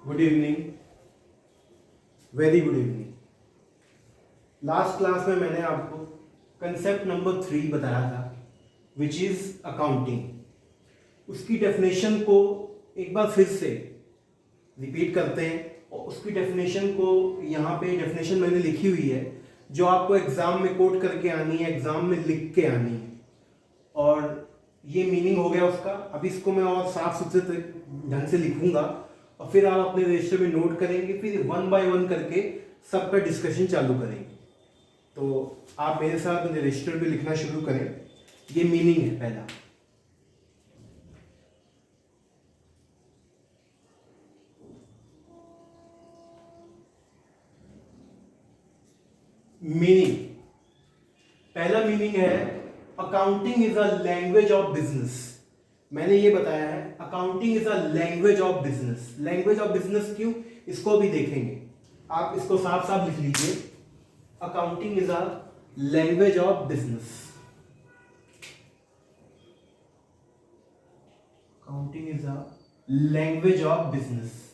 Good evening, very good evening. Last class में मैंने आपको कंसेप्ट नंबर 3 बताया था, विच इज अकाउंटिंग। उसकी डेफिनेशन को एक बार फिर से रिपीट करते हैं और उसकी डेफिनेशन को यहाँ पे डेफिनेशन मैंने लिखी हुई है जो आपको एग्जाम में कोट करके आनी है, एग्जाम में लिख के आनी है। और ये मीनिंग हो गया उसका। अब इसको मैं और साफ सुथरे ढंग से लिखूंगा और फिर आप अपने रजिस्टर में नोट करेंगे, फिर 1 बाय 1 करके सबका डिस्कशन चालू करेंगे। तो आप मेरे साथ रजिस्टर पे लिखना शुरू करें। ये मीनिंग है पहला। मीनिंग, पहला मीनिंग है accounting is a language of business. मैंने ये बताया है accounting is a language of business. Language of business क्यों, इसको भी देखेंगे। आप इसको साफ साफ लिख लीजिए, accounting is a language of business. Accounting is a language of business.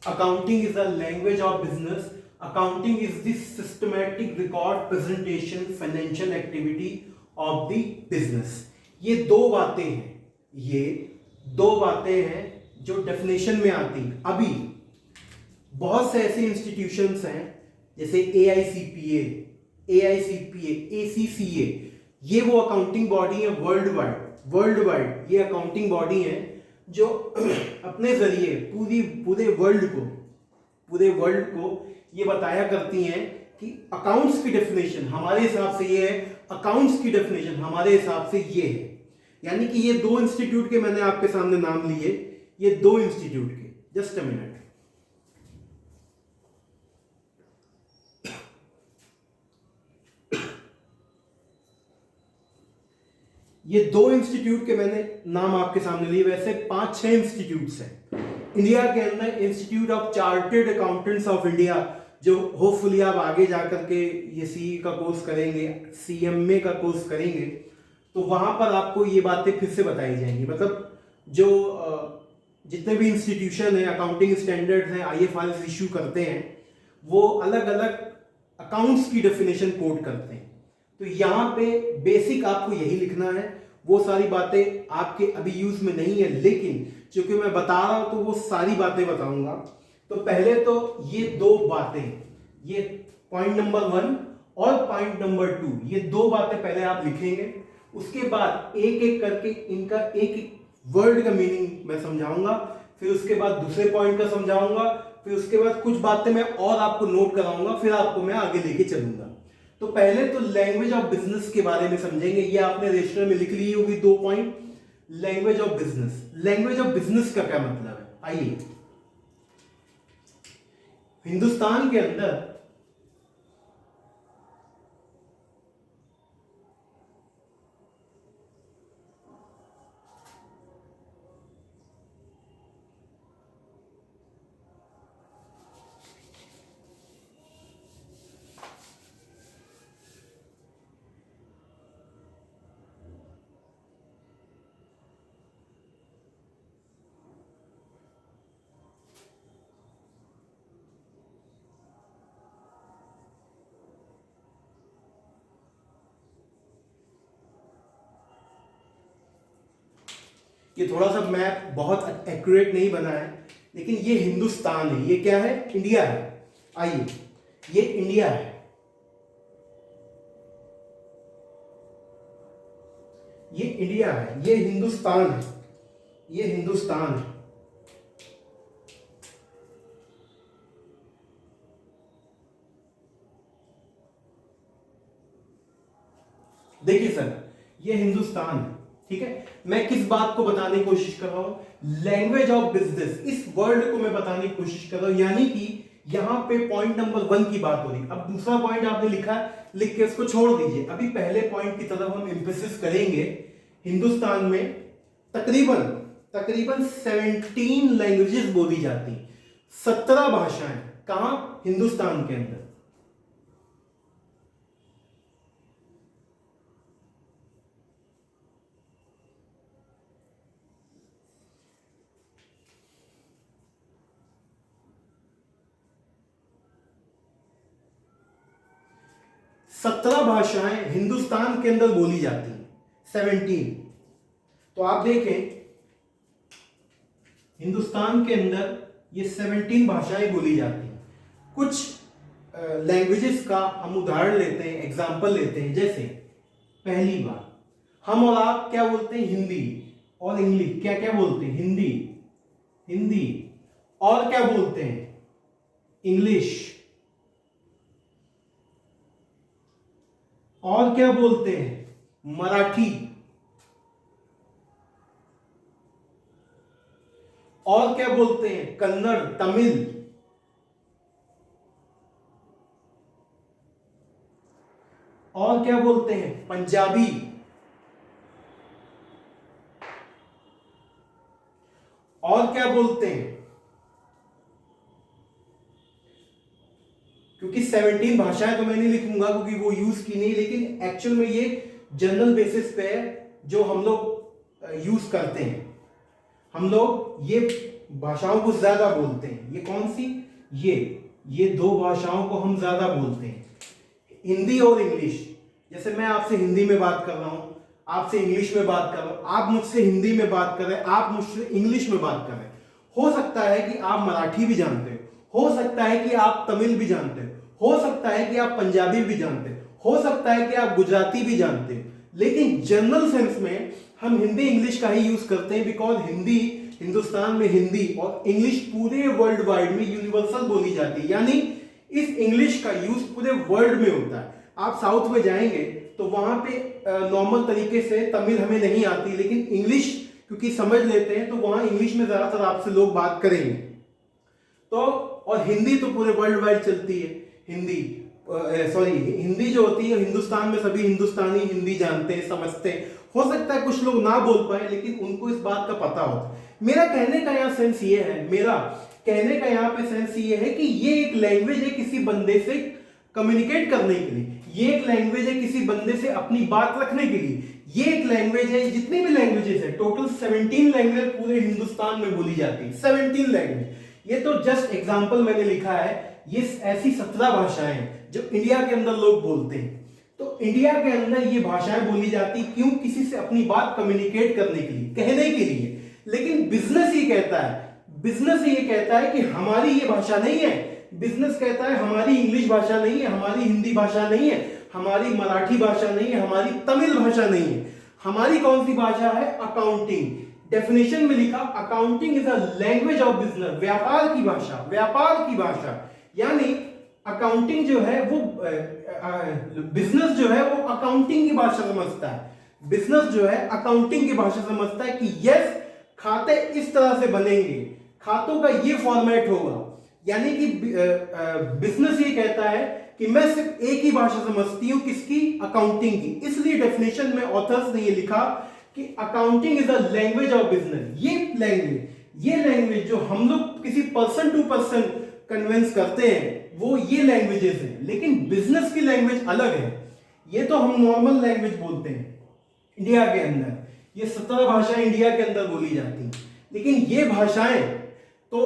Accounting is a language of business. Accounting is the systematic record presentation financial activity of the business. ये दो बातें हैं, ये दो बातें हैं जो डेफिनेशन में आती हैं। अभी बहुत से ऐसे इंस्टीट्यूशंस हैं जैसे AICPA, ACCA, ये वो अकाउंटिंग बॉडी है वर्ल्ड वाइड ये अकाउंटिंग बॉडी है जो अपने जरिए पूरे वर्ल्ड को ये बताया करती हैं कि अकाउंट्स की डेफिनेशन हमारे हिसाब से ये है, अकाउंट्स की डेफिनेशन हमारे हिसाब से ये है। यानी कि ये दो इंस्टीट्यूट के मैंने आपके सामने नाम लिए, ये दो इंस्टीट्यूट के। Just a minute. ये दो इंस्टीट्यूट के मैंने नाम आपके सामने लिए। वैसे 5-6 इंस्टीट्यूट्स हैं इंडिया के अंदर। Institute of chartered accountants of India, जो होपफुली आप आगे जाकर के ये सीई का कोर्स करेंगे, CMA का कोर्स करेंगे, तो वहां पर आपको ये बातें फिर से बताई जाएंगी। मतलब जो जितने भी इंस्टीट्यूशन है अकाउंटिंग स्टैंडर्ड्स हैं, IFRS इश्यू करते हैं, वो अलग अलग अकाउंट्स की डेफिनेशन कोड करते हैं। तो यहाँ पे बेसिक आपको यही लिखना है। वो सारी बातें आपके अभी यूज में नहीं है, लेकिन चूंकि मैं बता रहा हूं तो वो सारी बातें बताऊंगा। तो पहले तो ये दो बातें, ये पॉइंट नंबर 1 और पॉइंट नंबर 2, ये दो बातें पहले आप लिखेंगे। उसके बाद एक एक करके इनका एक एक वर्ड का मीनिंग मैं समझाऊंगा, फिर उसके बाद दूसरे पॉइंट का समझाऊंगा, फिर उसके बाद कुछ बातें मैं और आपको नोट कराऊंगा, फिर आपको मैं आगे लेके चलूंगा। तो पहले तो लैंग्वेज ऑफ बिजनेस के बारे में समझेंगे। ये आपने रजिस्टर में लिख ली होगी 2 point. Language of business, language of business का क्या मतलब है, आइए। हिंदुस्तान के अंदर ये थोड़ा सा मैप बहुत एक्यूरेट नहीं बना है, लेकिन ये हिंदुस्तान है। ये क्या है, इंडिया है। आइए, ये इंडिया है, ये इंडिया है, ये हिंदुस्तान है, ये हिंदुस्तान है। देखिए सर, ये हिंदुस्तान है, ठीक है। मैं किस बात को बताने की कोशिश कर रहा हूं, लैंग्वेज ऑफ बिजनेस। इस वर्ड को मैं बताने की कोशिश कर रहा हूं, यानी कि यहां पे पॉइंट नंबर 1 की बात हो रही। अब दूसरा पॉइंट आपने लिखा है, लिख के इसको छोड़ दीजिए। अभी पहले पॉइंट की तरफ हम एम्फेसिस करेंगे। हिंदुस्तान में तकरीबन तकरीबन 17 लैंग्वेजेस बोली जाती, 17 भाषाएं। कहां? हिंदुस्तान के अंदर। सत्रह भाषाएं हिंदुस्तान के अंदर बोली जाती हैं, 17। तो आप देखें हिंदुस्तान के अंदर ये 17 भाषाएं बोली जाती हैं। कुछ लैंग्वेजेस का हम उदाहरण लेते हैं, एग्जाम्पल लेते हैं। जैसे पहली बात, हम और आप क्या बोलते हैं? हिंदी और इंग्लिश। क्या क्या बोलते हैं? हिंदी, हिंदी। और क्या बोलते हैं? इंग्लिश। और क्या बोलते हैं? मराठी। और क्या बोलते हैं? कन्नड़, तमिल। और क्या बोलते हैं? पंजाबी। और क्या बोलते हैं? क्योंकि 17 भाषाएं तो मैं नहीं लिखूंगा क्योंकि वो यूज की नहीं, लेकिन एक्चुअल में ये जनरल बेसिस पे है जो हम लोग यूज करते हैं। हम लोग ये भाषाओं को ज्यादा बोलते हैं। ये कौन सी? ये दो भाषाओं को हम ज्यादा बोलते हैं, हिंदी और इंग्लिश। जैसे मैं आपसे हिंदी में बात कर रहा हूं, आपसे इंग्लिश में बात कर रहा हूं, आप मुझसे हिंदी में बात कर रहे हैं, आप मुझसे इंग्लिश में बात कर रहे हैं। हो सकता है कि आप मराठी भी जानते हो सकता है कि आप तमिल भी जानते हो सकता है कि आप पंजाबी भी जानते हो सकता है कि आप गुजराती भी जानते हो, लेकिन जनरल सेंस में हम हिंदी इंग्लिश का ही यूज करते हैं। बिकॉज हिंदी हिंदुस्तान में हिंदी और इंग्लिश पूरे वर्ल्ड वाइड में यूनिवर्सल बोली जाती है, यानी इस इंग्लिश का यूज पूरे वर्ल्ड में होता है। आप साउथ में जाएंगे तो वहां पे नॉर्मल तरीके से तमिल हमें नहीं आती, लेकिन इंग्लिश क्योंकि समझ लेते हैं तो वहां इंग्लिश में ज्यादातर आपसे लोग बात करेंगे। तो और हिंदी तो पूरे वर्ल्ड वाइड चलती है। हिंदी जो होती है हिंदुस्तान में सभी हिंदुस्तानी हिंदी जानते हैं, समझते हैं। हो सकता है कुछ लोग ना बोल पाए, लेकिन उनको इस बात का पता होता है। मेरा कहने का यहाँ सेंस ये है कि ये एक लैंग्वेज है किसी बंदे से कम्युनिकेट करने के लिए, ये एक लैंग्वेज है किसी बंदे से अपनी बात रखने के लिए, ये एक लैंग्वेज है। जितनी भी लैंग्वेजेस है टोटल 17 लैंग्वेज पूरे हिंदुस्तान में बोली जाती है, 17 लैंग्वेज। ये तो जस्ट एग्जांपल मैंने लिखा है। ये ऐसी 17 भाषाएं हैं जो इंडिया के अंदर लोग बोलते हैं। तो इंडिया के अंदर ये भाषाएं बोली जाती क्यों? किसी से अपनी बात कम्युनिकेट करने के लिए, कहने के लिए। लेकिन बिजनेस ये कहता है कि हमारी ये भाषा नहीं है। बिजनेस कहता है हमारी इंग्लिश भाषा नहीं है, हमारी हिंदी भाषा नहीं है, हमारी मराठी भाषा नहीं है, हमारी तमिल भाषा नहीं है। हमारी कौन सी भाषा है? अकाउंटिंग। डेफिनेशन में लिखा accounting is a language of business, व्यापार की भाषा। यानी अकाउंटिंग जो है वो बिजनेस जो है वो अकाउंटिंग की भाषा समझता है। बिजनेस जो है अकाउंटिंग की भाषा समझता है कि यस, खाते इस तरह से बनेंगे, खातों का ये फॉर्मेट होगा। यानी कि बिजनेस ये कहता है कि मैं सिर्फ एक ही भाषा समझती हूं, किसकी? अकाउंटिंग की। इसलिए डेफिनेशन में ऑथर्स ने ये लिखा कि accounting is a language of business. ये लैंग्वेज जो हम लोग किसी पर्सन टू पर्सन कन्विंस करते हैं वो ये लैंग्वेजेस हैं, लेकिन बिजनेस की लैंग्वेज अलग है। ये तो हम नॉर्मल लैंग्वेज बोलते हैं इंडिया के अंदर। ये 17 भाषाएं इंडिया के अंदर बोली जाती हैं, लेकिन ये भाषाएं तो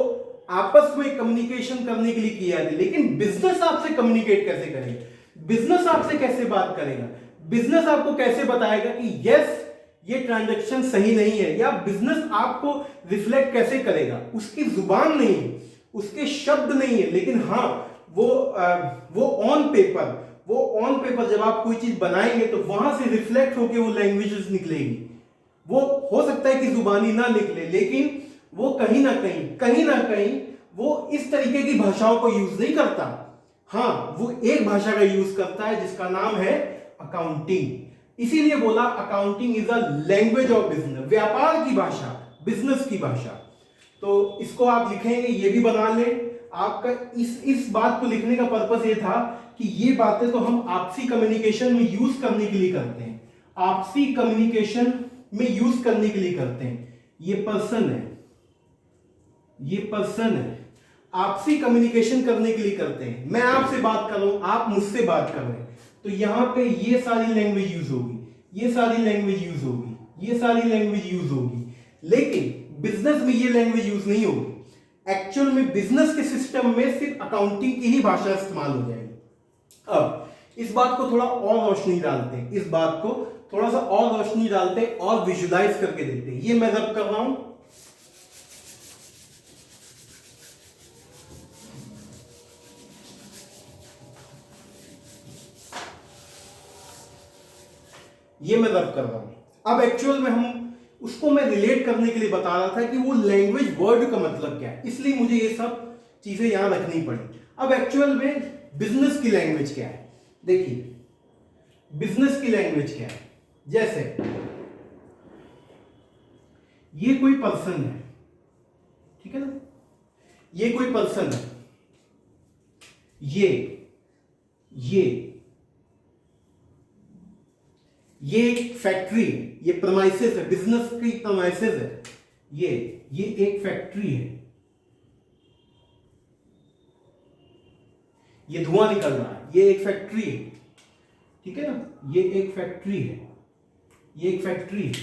आपस में कम्युनिकेशन करने के लिए की जाती है। लेकिन बिजनेस आपसे कम्युनिकेट कैसे करेगा? बिजनेस आपसे कैसे बात करेगा? बिजनेस आपको कैसे बताएगा कि यस ये ट्रांजैक्शन सही नहीं है, या बिजनेस आपको रिफ्लेक्ट कैसे करेगा? उसकी जुबान नहीं है, उसके शब्द नहीं है, लेकिन हाँ वो ऑन पेपर जब आप कोई चीज बनाएंगे तो वहां से रिफ्लेक्ट होके वो लैंग्वेजेस निकलेगी। वो हो सकता है कि जुबानी ना निकले, लेकिन वो कहीं ना कहीं वो इस तरीके की भाषाओं को यूज नहीं करता। हाँ, वो एक भाषा का यूज करता है जिसका नाम है अकाउंटिंग। इसीलिए बोला accounting is a language of business, व्यापार की भाषा, बिजनेस की भाषा। तो इसको आप लिखेंगे, ये भी बना लें। आपका इस बात को लिखने का पर्पस ये था कि ये बातें तो हम आपसी कम्युनिकेशन में यूज करने के लिए करते हैं, आपसी कम्युनिकेशन में यूज करने के लिए करते हैं। ये पर्सन है, ये पर्सन है, आपसी कम्युनिकेशन करने के लिए करते हैं। मैं आपसे बात कर रहा हूं, आप मुझसे बात कर रहे हैं, तो यहां पे ये सारी लैंग्वेज यूज होगी, ये सारी लैंग्वेज यूज होगी, ये सारी लैंग्वेज यूज होगी। लेकिन बिजनेस में ये लैंग्वेज यूज नहीं होगी। एक्चुअल में बिजनेस के सिस्टम में सिर्फ अकाउंटिंग की ही भाषा इस्तेमाल हो जाएगी। अब इस बात को थोड़ा और रोशनी डालते हैं, इस बात को थोड़ा सा और रोशनी डालते हैं और विजुलाइज करके देखते हैं। ये मैं रब कर रहा हूं, ये मैं रब कर रहा हूं। अब एक्चुअल में हम उसको मैं रिलेट करने के लिए बता रहा था कि वो लैंग्वेज वर्ड का मतलब क्या है, इसलिए मुझे ये सब चीजें यहां रखनी पड़ी। अब एक्चुअल में बिजनेस की लैंग्वेज क्या है, देखिए बिजनेस की लैंग्वेज क्या है। जैसे ये कोई पर्सन है, ठीक है ना, ये कोई पर्सन है, ये एक फैक्ट्री है, ये प्रमाइसेस है, बिजनेस की प्रमाइसेस है। ये एक फैक्ट्री है, ये धुआं निकल रहा है, ये एक फैक्ट्री है, ठीक है ना, ये एक फैक्ट्री है, ये एक फैक्ट्री है।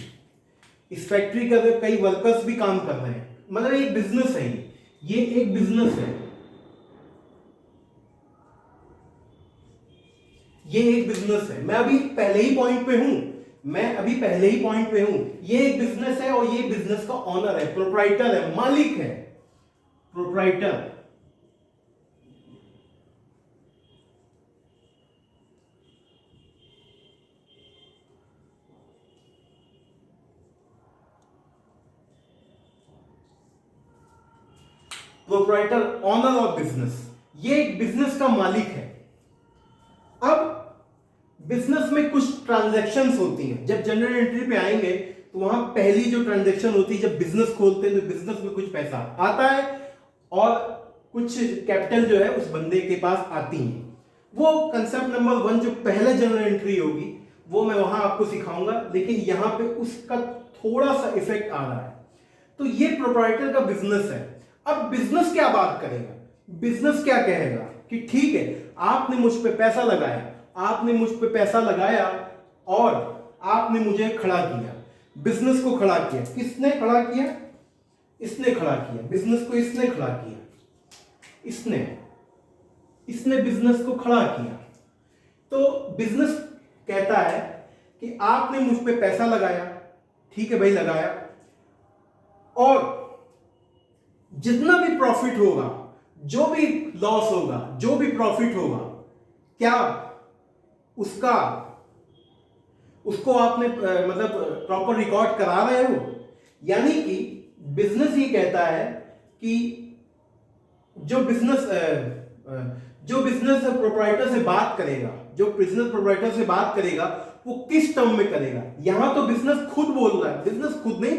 इस फैक्ट्री के अंदर कई वर्कर्स भी काम कर रहे हैं, मतलब एक बिजनेस है, ये एक बिजनेस है, ये एक बिजनेस है। मैं अभी पहले ही पॉइंट पे हूं, मैं अभी पहले ही पॉइंट पे हूं। ये एक बिजनेस है और ये बिजनेस का ऑनर है, प्रोप्राइटर है, मालिक है, proprietor. Proprietor, owner of business, ये एक बिजनेस का मालिक है। अब बिजनेस में कुछ ट्रांजैक्शंस होती हैं, जब जनरल एंट्री पे आएंगे तो वहां पहली जो ट्रांजैक्शन होती है, जब बिजनेस खोलते हैं तो बिजनेस में कुछ पैसा आता है और कुछ कैपिटल जो है उस बंदे के पास आती है। वो कंसेप्ट नंबर 1 जो पहले जनरल एंट्री होगी वो मैं वहां आपको सिखाऊंगा, लेकिन यहां पे उसका थोड़ा सा इफेक्ट आ रहा है। तो ये प्रोप्राइटर का बिजनेस है। अब बिजनेस क्या बात करेगा, बिजनेस क्या कहेगा कि ठीक है आपने मुझ पे पैसा लगाया, आपने मुझ पे पैसा लगाया और आपने मुझे खड़ा किया, बिजनेस को खड़ा किया। किसने खड़ा किया, इसने खड़ा किया, बिजनेस को इसने खड़ा किया, इसने बिजनेस को खड़ा किया। तो बिजनेस कहता है कि आपने मुझ पे पैसा लगाया, ठीक है भाई लगाया, और जितना भी प्रॉफिट होगा, जो भी लॉस होगा, जो भी प्रॉफिट होगा, क्या उसको आपने मतलब प्रॉपर रिकॉर्ड करा रहे हो। यानी कि बिजनेस ये कहता है कि जो बिजनेस प्रोप्राइटर से बात करेगा, जो बिजनेस प्रोप्राइटर से बात करेगा वो किस टर्म में करेगा। यहां तो बिजनेस खुद बोल रहा है, बिजनेस खुद नहीं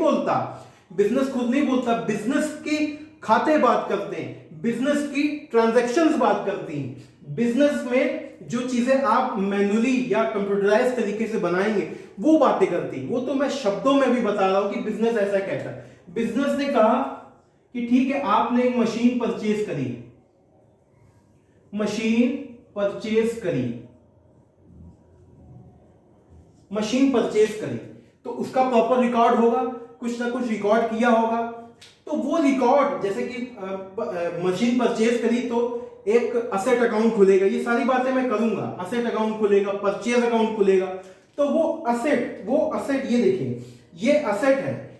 बोलता, बिजनेस के खाते बात करते हैं, बिजनेस की ट्रांजैक्शंस बात करती हैं। बिजनेस में जो चीजें आप मैन्युअली या कंप्यूटराइज तरीके से बनाएंगे वो बातें करती हैं। वो तो मैं शब्दों में भी बता रहा हूं कि बिजनेस ऐसा कहता है। बिजनेस ने कहा कि ठीक है आपने एक मशीन परचेज करी, मशीन परचेज करी, तो उसका प्रॉपर रिकॉर्ड होगा, कुछ ना कुछ रिकॉर्ड किया होगा। तो वो रिकॉर्ड, जैसे कि मशीन परचेज करी तो एक असेट अकाउंट खुलेगा, ये सारी बातें मैं करूंगा, असेट अकाउंट खुलेगा, परचेज अकाउंट खुलेगा। तो वो असेट ये देखिए, ये असेट है,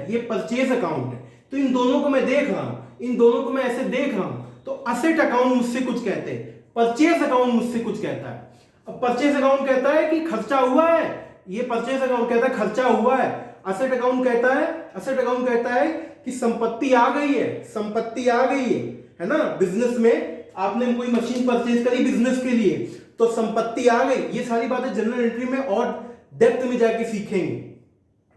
ये परचेज अकाउंट है। तो इन दोनों को मैं देख रहा हूं, इन दोनों को मैं ऐसे देख रहा हूं। तो असेट अकाउंट मुझसे कुछ कहते हैं, परचेज अकाउंट मुझसे कुछ कहता है। अब परचेज अकाउंट कहता है कि खर्चा हुआ है, ये परचेज अकाउंट कहता है खर्चा हुआ है। असेट अकाउंट कहता है कि संपत्ति आ गई है ना। बिजनेस में आपने कोई मशीन परचेज करी बिजनेस के लिए, तो संपत्ति आ गई। ये सारी बातें जनरल एंट्री में और डेप्थ में जाके सीखेंगे,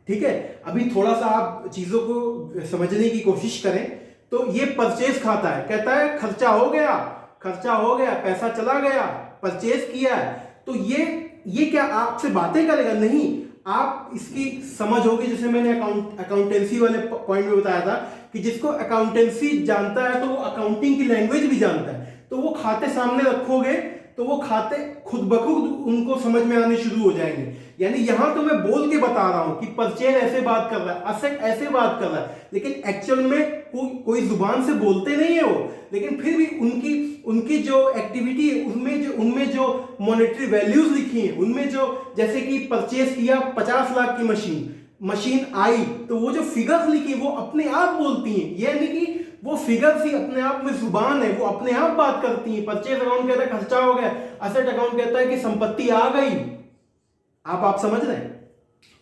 ठीक है। अभी थोड़ा सा आप चीजों को समझने की कोशिश करें। तो तो ये परचेज खाता है, कहता है खर्चा हो गया, खर्चा हो गया, पैसा चला गया, परचेज किया है। तो ये क्या आपसे बातें करेगा? नहीं। आप इसकी समझ होगी, जैसे मैंने अकाउंटेंसी वाले पॉइंट में बताया था कि जिसको अकाउंटेंसी जानता है तो वो अकाउंटिंग की लैंग्वेज भी जानता है। तो वो खाते सामने रखोगे तो वो खाते खुद ब खुद उनको समझ में आने शुरू हो जाएंगे। यानी यहां तो मैं बोल के बता रहा हूं कि परचेज ऐसे बात कर रहा है, असेट ऐसे बात कर रहा है, लेकिन एक्चुअल में कोई जुबान से बोलते नहीं है वो, लेकिन फिर भी उनकी जो एक्टिविटी है उनमें जो मॉनेटरी वैल्यूज लिखी हैं, उनमें जो, जैसे कि परचेज किया 50 लाख की मशीन आई, तो वो जो फिगर्स लिखी वो अपने आप बोलती हैं। यानी कि वो फिगर्स ही अपने आप में जुबान है, वो अपने आप बात करती हैं। परचेज अकाउंट कहता है खर्चा हो गया, असेट अकाउंट कहता है कि संपत्ति आ गई। आप समझ रहे हैं?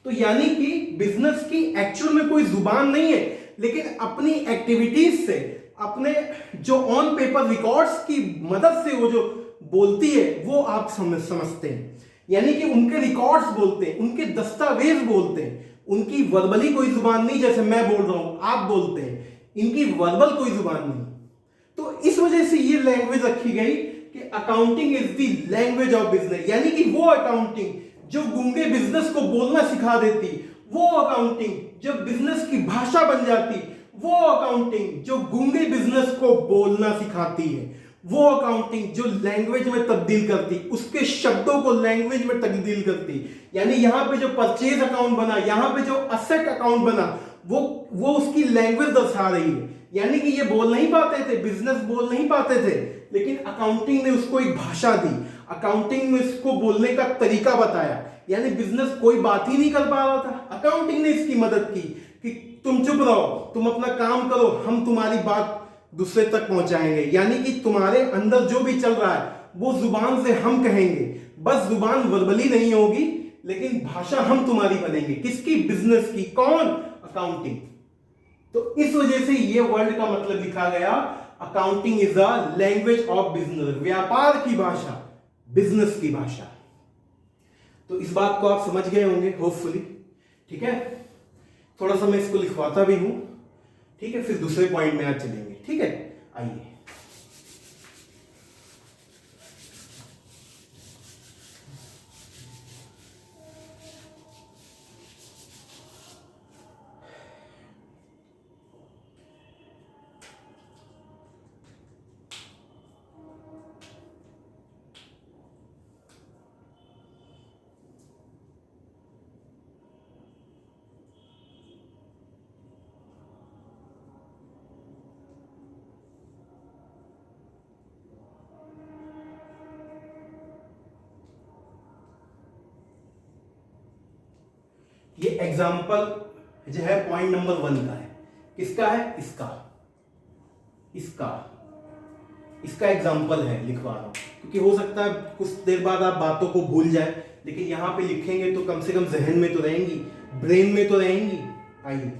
तो यानी कि बिजनेस की एक्चुअल में कोई जुबान नहीं है, लेकिन अपनी एक्टिविटीज से, अपने जो ऑन पेपर रिकॉर्ड्स की मदद से वो जो बोलती है वो आप समझते हैं। यानी कि उनके रिकॉर्ड्स बोलते हैं, उनके दस्तावेज बोलते हैं, उनकी वर्बली कोई जुबान नहीं, जैसे मैं बोल रहा हूं आप बोलते हैं, इनकी वर्बल कोई जुबान नहीं। तो इस वजह से ये लैंग्वेज रखी गई कि accounting is the language of business. यानी कि वो अकाउंटिंग जो गूंगे बिजनेस को बोलना सिखा देती, वो अकाउंटिंग जो बिजनेस की भाषा बन जाती, वो अकाउंटिंग जो गूंगे बिजनेस को बोलना सिखाती है, वो अकाउंटिंग जो लैंग्वेज में तब्दील करती, उसके शब्दों को लैंग्वेज में तब्दील करती। यानी यहां पे जो परचेज अकाउंट बना, यहां पे जो असेट अकाउंट बना, वो उसकी लैंग्वेज दर्शा रही है। यानी कि ये बोल नहीं पाते थे, बिजनेस बोल नहीं पाते थे, लेकिन अकाउंटिंग ने उसको एक भाषा दी, अकाउंटिंग ने इसको बोलने का तरीका बताया। यानी बिजनेस कोई बात ही नहीं कर पा रहा था, अकाउंटिंग ने इसकी मदद की कि तुम चुप रहो, तुम अपना काम करो, हम तुम्हारी बात दूसरे तक पहुंचाएंगे। यानी कि तुम्हारे अंदर जो भी चल रहा है वो जुबान से हम कहेंगे, बस जुबान वर्बली नहीं होगी, लेकिन भाषा हम तुम्हारी बनेंगे। किसकी? बिजनेस की। कौन? अकाउंटिंग। तो इस वजह से ये वर्ड का मतलब लिखा गया, accounting is a language of business, व्यापार की भाषा, बिजनेस की भाषा। तो इस बात को आप समझ गए होंगे होपफुली। ठीक है, थोड़ा सा मैं इसको लिखवाता भी हूं, ठीक है, फिर दूसरे पॉइंट में आज चलेंगे। ठीक है, आइए। ये एग्जाम्पल जो है पॉइंट नंबर 1 का है। किसका है? इसका एग्जाम्पल है, लिखवा रहा हूं, क्योंकि हो सकता है कुछ देर बाद आप बातों को भूल जाए, लेकिन यहां पे लिखेंगे तो कम से कम जहन में तो रहेंगी, ब्रेन में तो रहेंगी। आइए।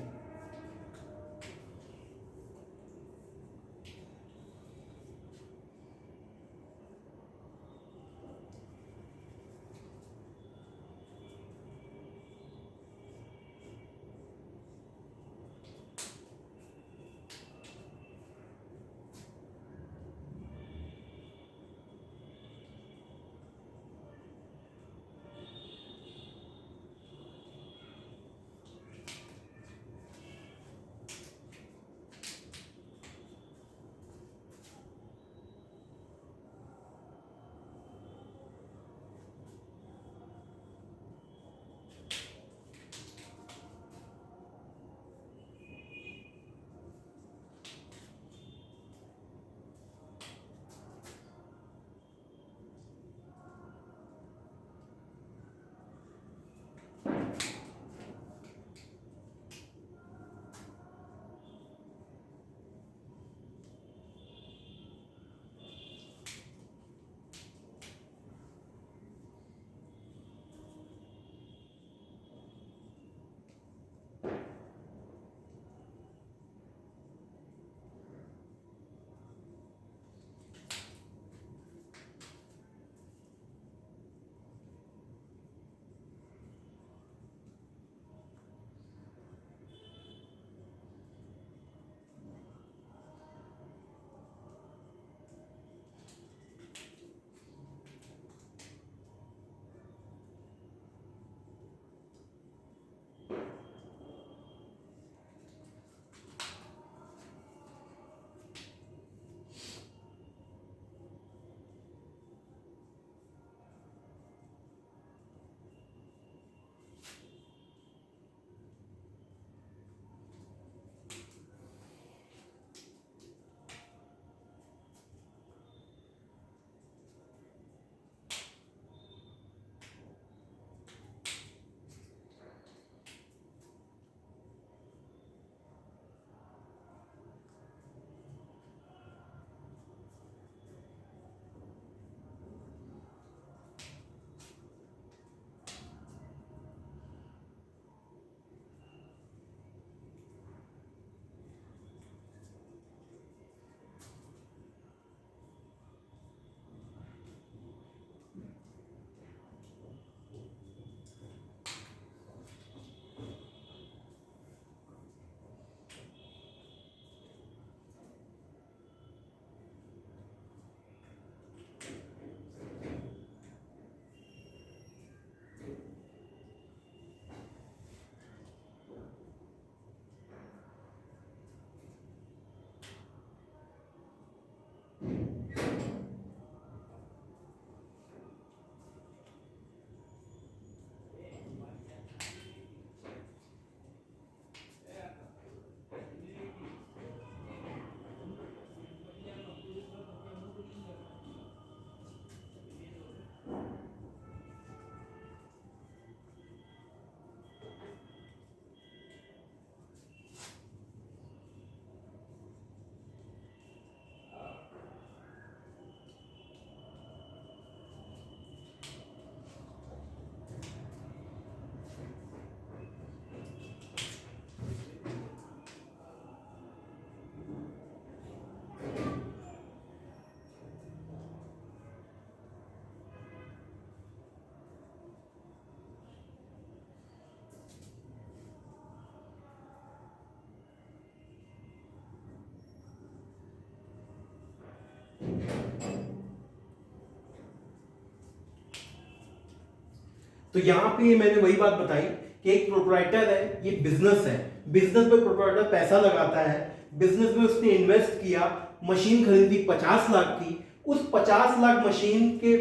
तो यहां पे मैंने वही बात बताई कि एक प्रोप्राइटर है, ये बिजनेस है, बिजनेस में प्रोप्राइटर पैसा लगाता है, बिजनेस में उसने इन्वेस्ट किया, मशीन खरीदी 50 लाख की, उस 50 लाख मशीन के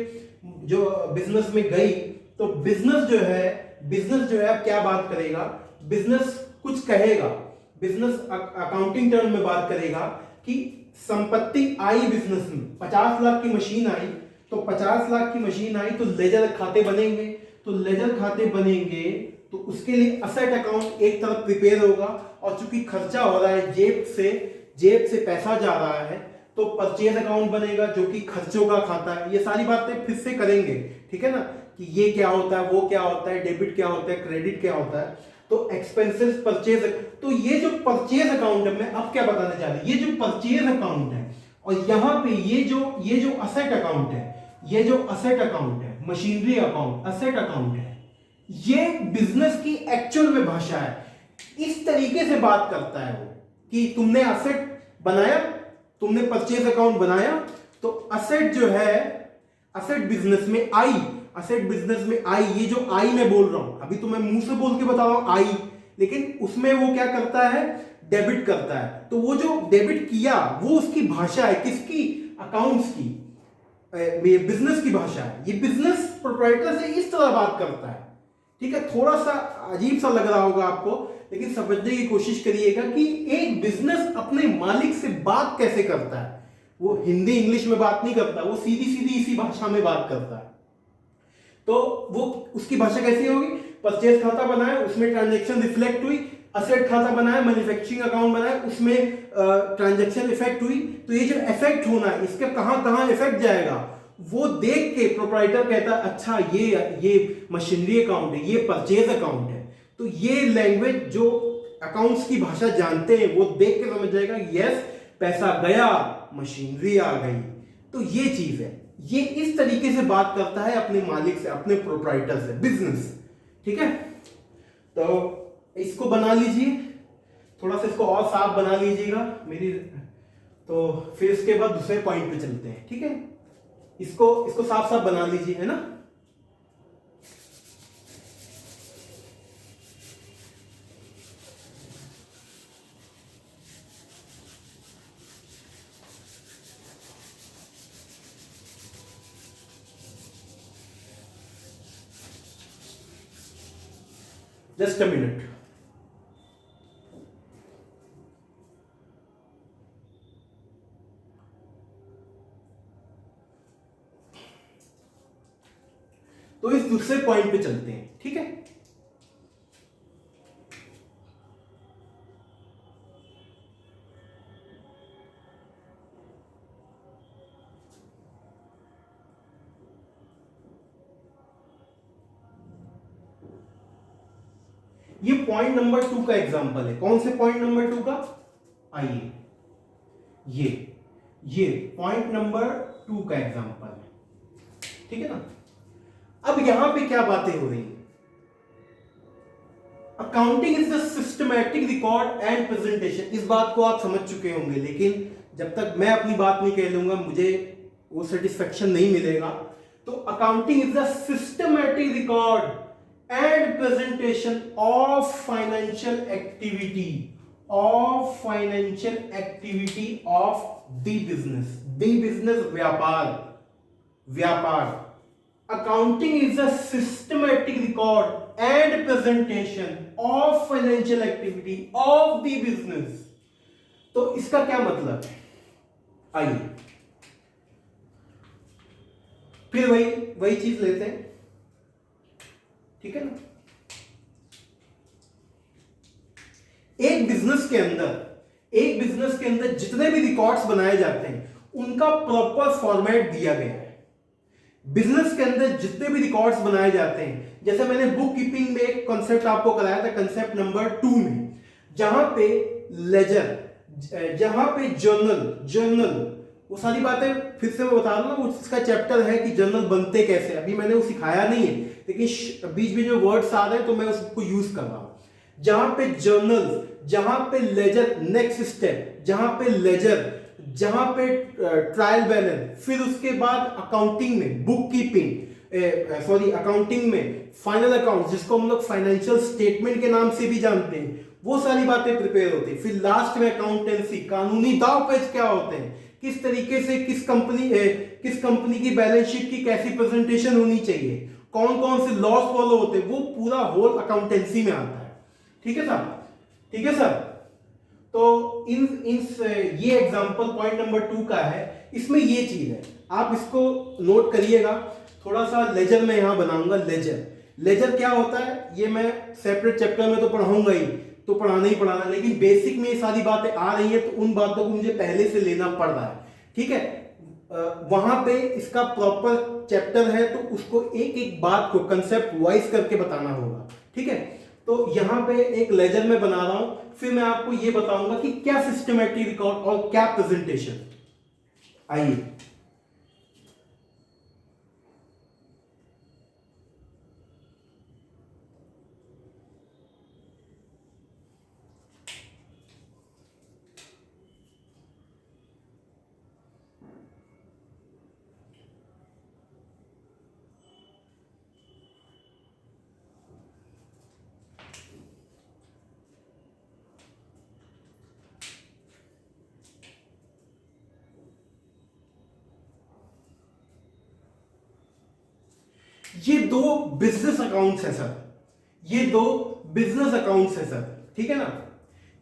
जो बिजनेस में गई, तो बिजनेस जो है अब क्या बात करेगा, बिजनेस कुछ कहेगा, बिजनेस अकाउंटिंग टर्म में बात करेगा कि संपत्ति आई बिजनेस में, 50 लाख की मशीन आई, तो 50 लाख की मशीन आई तो लेजर खाते बनेंगे, तो लेजर खाते बनेंगे तो उसके लिए असेट अकाउंट एक तरफ प्रिपेयर होगा, और चूंकि खर्चा हो रहा है, जेब से पैसा जा रहा है, तो परचेज अकाउंट बनेगा जो कि खर्चों का खाता है। ये सारी बातें फिर से करेंगे, ठीक है ना, कि ये क्या होता है, वो क्या होता है, डेबिट क्या होता है, क्रेडिट क्या होता है, तो एक्सपेंसेस, परचेज, तो ये जो परचेज अकाउंट है, मैं अब क्या बताने जा रहा हूं, ये जो परचेज अकाउंट है, और यहां पे ये जो असेट अकाउंट है, ये जो असेट अकाउंट है, मशीनरी अकाउंट, असेट अकाउंट है, ये बिजनेस की एक्चुअल में भाषा है। इस तरीके से बात करता है वो कि तुमने असेट बनाया, तुमने परचेज अकाउंट बनाया, तो असेट जो है, असेट बिजनेस में आई, असेट बिजनेस में आई, ये जो आई मैं बोल रहा हूं, अभी तो मैं मुंह से बोल के बता रहा हूं आई, लेकिन उसमें वो क्या करता है, डेबिट करता है, तो वो जो डेबिट किया वो उसकी भाषा है, किसकी, अकाउंट्स की, ये बिजनेस की भाषा है, ये बिजनेस प्रोप्राइटर से इस तरह बात करता है, ठीक है। थोड़ा सा अजीब सा लग रहा होगा आपको, लेकिन समझने की कोशिश करिएगा कि एक बिजनेस अपने मालिक से बात कैसे करता है। वो हिंदी इंग्लिश में बात नहीं करता, वो सीधी सीधी इसी भाषा में बात करता है। तो वो उसकी भाषा कैसी होगी, परचेज खाता बनाया, उसमें ट्रांजैक्शन रिफ्लेक्ट हुई, असेट खाता बनाया, मैन्युफैक्चरिंग अकाउंट बनाया, उसमें ट्रांजैक्शन इफेक्ट हुई, तो ये जो इफेक्ट होना है, इसका कहां कहां इफेक्ट जाएगा, वो देख के प्रोप्राइटर कहता है अच्छा ये मशीनरी अकाउंट है, ये परचेज अकाउंट है, तो ये लैंग्वेज जो अकाउंट्स की भाषा जानते हैं वो देख के समझ जाएगा, यस पैसा गया, मशीनरी आ गई, तो ये चीज है। ये इस तरीके से बात करता है अपने मालिक से, अपने प्रोप्राइटर से, बिजनेस, ठीक है। तो इसको बना लीजिए, थोड़ा सा इसको और साफ बना लीजिएगा मेरी, तो फिर इसके बाद दूसरे पॉइंट पे चलते हैं, ठीक है। इसको साफ साफ बना लीजिए, है ना। Just a minute. तो इस दूसरे पॉइंट पे चलते हैं, ठीक है। ये पॉइंट नंबर 2 का एग्जांपल है। कौन से पॉइंट नंबर 2 का, आइए ये पॉइंट नंबर 2 का एग्जांपल है, ठीक है ना। अब यहां पे क्या बातें हो रही है, accounting is the systematic record and presentation, इस बात को आप समझ चुके होंगे, लेकिन जब तक मैं अपनी बात नहीं कह लूंगा मुझे वो सेटिस्फेक्शन नहीं मिलेगा। तो accounting is the systematic record and presentation of financial activity of the business व्यापार। accounting is a systematic record and presentation of financial activity of the business। तो इसका क्या मतलब है, आइए फिर वही चीज लेते हैं, ठीक है ना। एक बिजनेस के अंदर जितने भी रिकॉर्ड्स बनाए जाते हैं उनका प्रॉपर फॉर्मेट दिया गया है। बिजनेस के अंदर जितने भी रिकॉर्ड्स बनाए जाते हैं, जैसे मैंने बुक कीपिंग में एक कॉन्सेप्ट आपको कराया था, कॉन्सेप्ट नंबर 2 में, जहां पे लेजर, जहां पे जर्नल, वो सारी बातें फिर से मैं बता रहा हूं, उसका चैप्टर है कि जर्नल बनते कैसे, अभी मैंने वो सिखाया नहीं है, लेकिन बीच में जो वर्ड्स आ रहे हैं तो मैं उसको यूज कर रहा हूं। जहां पे जहां पे लेजर, नेक्स्ट स्टेप जहां पे लेजर, जहां पे ट्रायल बैलेंस, फिर उसके बाद अकाउंटिंग में बुक कीपिंग, अकाउंटिंग में फाइनल अकाउंट जिसको हम लोग फाइनेंशियल स्टेटमेंट के नाम से भी जानते हैं, वो सारी बातें प्रिपेयर होती है। फिर लास्ट में अकाउंटेंसी, कानूनी दाव पेच क्या होते हैं, किस तरीके से किस कंपनी की बैलेंस शीट की कैसी प्रेजेंटेशन होनी चाहिए, कौन कौन से लॉस फॉलो होते हैं, वो पूरा होल अकाउंटेंसी में आता है। ठीक है सर, ठीक है सर। तो ये एग्जांपल पॉइंट नंबर 2 का है, इसमें ये चीज है, आप इसको नोट करिएगा। थोड़ा सा लेजर में यहां बनाऊंगा। लेजर क्या होता है ये मैं सेपरेट चैप्टर में तो पढ़ाऊंगा ही, तो पढ़ाना ही पढ़ाना, लेकिन बेसिक में ये सारी बातें आ रही है तो उन बातों को मुझे पहले से लेना पड़ रहा है। ठीक है, वहां पे इसका प्रॉपर चैप्टर है तो उसको एक एक बात को कंसेप्ट वाइज करके बताना होगा। ठीक है, तो यहां पे एक लेजर में बना रहा हूं, फिर मैं आपको ये बताऊंगा कि क्या सिस्टमैटिक रिकॉर्ड और क्या प्रेजेंटेशन। आइए, ये दो बिजनेस अकाउंट्स है सर, ये दो बिजनेस अकाउंट्स है सर। ठीक है ना,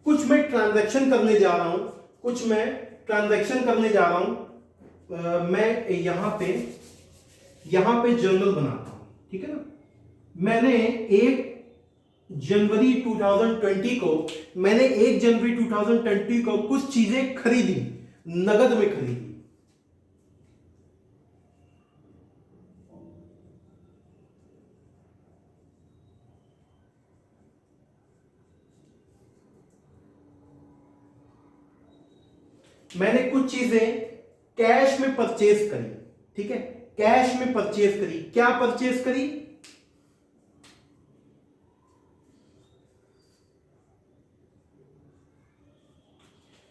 कुछ मैं ट्रांजैक्शन करने जा रहा हूं, कुछ मैं ट्रांजैक्शन करने जा रहा हूं। मैं यहां पे जर्नल बनाता हूं। ठीक है ना, मैंने 1 जनवरी 2020 को कुछ चीजें खरीदी, नगद में खरीदी। मैंने कुछ चीजें कैश में परचेज करी। ठीक है, कैश में परचेज करी। क्या परचेज करी?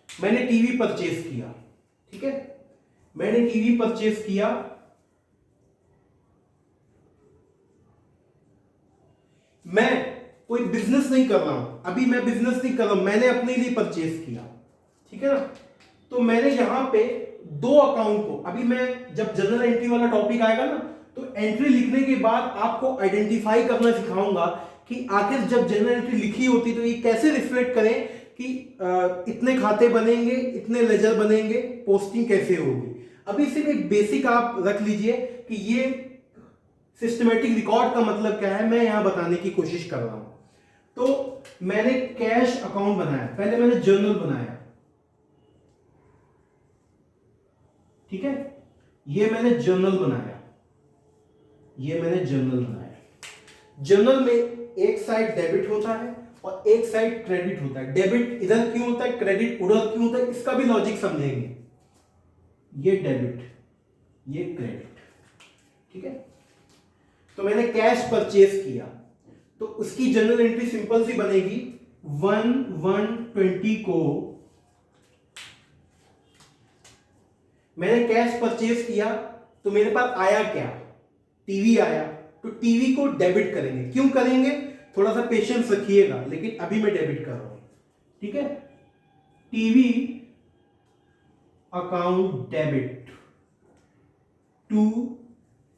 मैंने टीवी परचेज किया। ठीक है, मैंने टीवी परचेज किया। मैं कोई बिजनेस नहीं कर रहा हूं, अभी मैं बिजनेस नहीं कर रहा हूं, मैंने अपने लिए परचेज किया। ठीक है ना, तो मैंने यहां पे दो अकाउंट को, अभी मैं जब जनरल एंट्री वाला टॉपिक आएगा ना तो एंट्री लिखने के बाद आपको आइडेंटिफाई करना सिखाऊंगा कि आखिर जब जनरल एंट्री लिखी होती तो ये कैसे रिफ्लेक्ट करें कि इतने खाते बनेंगे, इतने लेजर बनेंगे, पोस्टिंग कैसे होगी। अभी सिर्फ एक बेसिक आप रख लीजिए कि ये सिस्टमेटिक रिकॉर्ड का मतलब क्या है, मैं यहां बताने की कोशिश कर रहा हूं। तो मैंने कैश अकाउंट बनाया, पहले मैंने जर्नल बनाया। ठीक है, ये मैंने जर्नल बनाया, जर्नल में एक साइड डेबिट होता है और एक साइड क्रेडिट होता है। डेबिट इधर क्यों होता है, क्रेडिट उधर क्यों होता है, इसका भी लॉजिक समझेंगे। ये डेबिट, ये क्रेडिट। ठीक है, तो मैंने कैश परचेज किया तो उसकी जनरल एंट्री सिंपल सी बनेगी। 1/1/20 को मैंने कैश परचेज किया तो मेरे पास आया क्या, टीवी आया, तो टीवी को डेबिट करेंगे। क्यों करेंगे, थोड़ा सा पेशेंस रखिएगा, लेकिन अभी मैं डेबिट कर रहा हूं। ठीक है, टीवी अकाउंट डेबिट टू,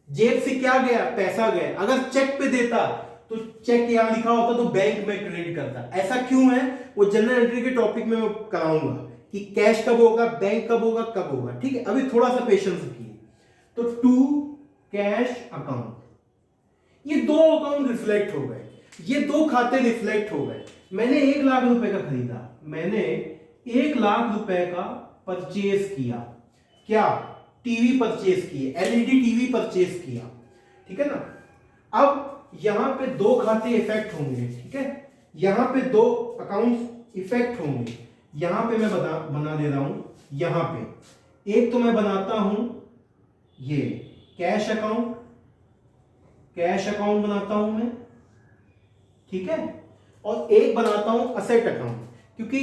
जेब से क्या गया, पैसा गया। अगर चेक पे देता तो चेक यहां लिखा होता तो बैंक में क्रेडिट करता। ऐसा क्यों है वो जनरल एंट्री के टॉपिक में मैं कराऊंगा कि कैश कब होगा, बैंक कब होगा, कब होगा। ठीक है, अभी थोड़ा सा पेशेंस रखिए। तो टू कैश अकाउंट, ये दो अकाउंट रिफ्लेक्ट हो गए, ये दो खाते रिफ्लेक्ट हो गए। मैंने 1 लाख रुपए का खरीदा, मैंने 1 लाख रुपए का परचेज किया। क्या, टीवी परचेज किए, एलईडी टीवी परचेज किया। ठीक है ना, अब यहां पे दो खाते इफेक्ट होंगे। ठीक है, यहां पे दो अकाउंट इफेक्ट होंगे। यहां पे मैं बना दे रहा हूं, यहां पे एक तो मैं बनाता हूं ये कैश अकाउंट बनाता हूं मैं। ठीक है, और एक बनाता हूं असेट अकाउंट। क्योंकि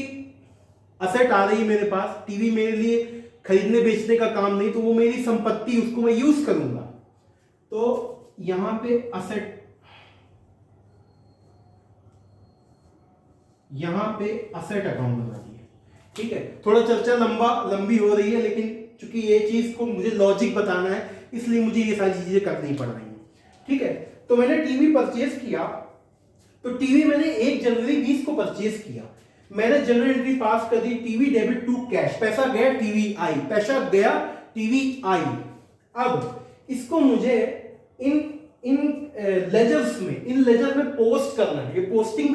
असेट आ रही है मेरे पास, टीवी मेरे लिए खरीदने बेचने का काम नहीं, तो वो मेरी संपत्ति, उसको मैं यूज करूंगा। तो यहां पे असेट, अकाउंट बना दिए। ठीक है, थोड़ा चर्चा लंबी हो रही है, लेकिन चूंकि ये चीज को मुझे लॉजिक बताना है, इसलिए मुझे ये सारी चीजें करनी पड़ रही हैं। ठीक है, तो मैंने टीवी परचेज किया, तो टीवी मैंने 1 जनवरी 20 को परचेज किया। मैंने जनरल एंट्री पास कर दी, टीवी डेबिट टू कैश, पैसा गया टीवी आई, पैसा गया टीवी आई। अब इसको मुझे इन लेजर्स में पोस्ट करना है। ये पोस्टिंग